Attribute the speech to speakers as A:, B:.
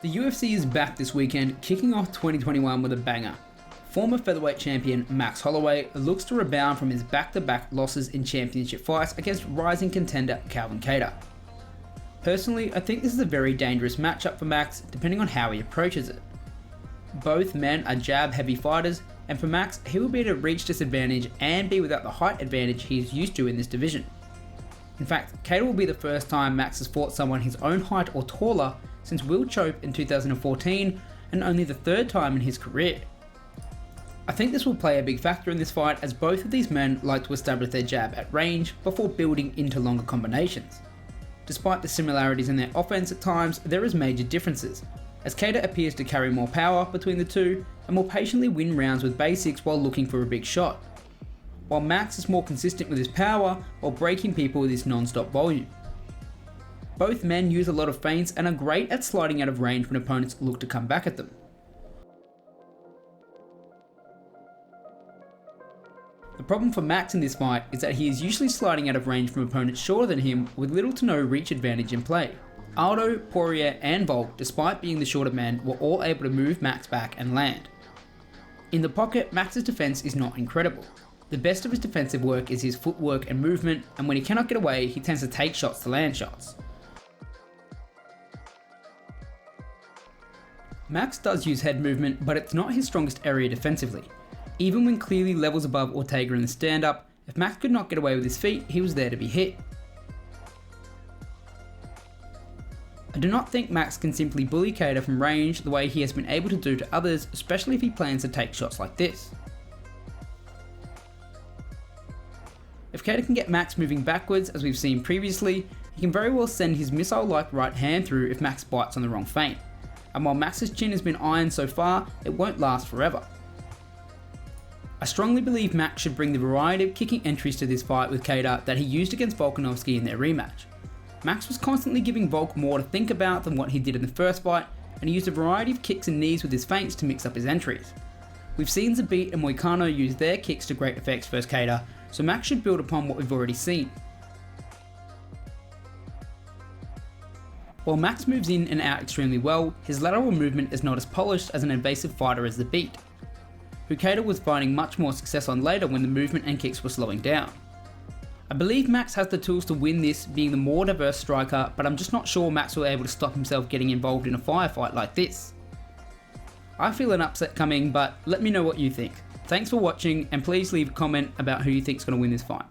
A: The UFC is back this weekend, kicking off 2021 with a banger. Former featherweight champion Max Holloway looks to rebound from his back-to-back losses in championship fights against rising contender Kattar. Personally, I think this is a very dangerous matchup for Max, depending on how he approaches it. Both men are jab-heavy fighters, and for Max, he will be at a reach disadvantage and be without the height advantage he is used to in this division. In fact, Kattar will be the first time Max has fought someone his own height or taller since Will Chope in 2014, and only the third time in his career. I think this will play a big factor in this fight, as both of these men like to establish their jab at range before building into longer combinations. Despite the similarities in their offense at times, there is major differences, as Kattar appears to carry more power between the two and will patiently win rounds with basics while looking for a big shot, while Max is more consistent with his power while breaking people with his non-stop volume. Both men use a lot of feints and are great at sliding out of range when opponents look to come back at them. The problem for Max in this fight is that he is usually sliding out of range from opponents shorter than him with little to no reach advantage in play. Aldo, Poirier and Volk, despite being the shorter men, were all able to move Max back and land. In the pocket, Max's defense is not incredible. The best of his defensive work is his footwork and movement, and when he cannot get away, he tends to take shots to land shots. Max does use head movement, but it's not his strongest area defensively. Even when clearly levels above Ortega in the stand-up, if Max could not get away with his feet, he was there to be hit. I do not think Max can simply bully Kattar from range the way he has been able to do to others, especially if he plans to take shots like this. If Kattar can get Max moving backwards, as we've seen previously, he can very well send his missile-like right hand through if Max bites on the wrong feint. And while Max's chin has been ironed so far, it won't last forever. I strongly believe Max should bring the variety of kicking entries to this fight with Kattar that he used against Volkanovski in their rematch. Max was constantly giving Volk more to think about than what he did in the first fight, and he used a variety of kicks and knees with his feints to mix up his entries. We've seen Zabit and Moicano use their kicks to great effect versus Kattar, so Max should build upon what we've already seen. While Max moves in and out extremely well, his lateral movement is not as polished as an invasive fighter as Zabit, who Kattar was finding much more success on later when the movement and kicks were slowing down. I believe Max has the tools to win this, being the more diverse striker, but I'm just not sure Max will be able to stop himself getting involved in a firefight like this. I feel an upset coming, but let me know what you think. Thanks for watching, and please leave a comment about who you think is going to win this fight.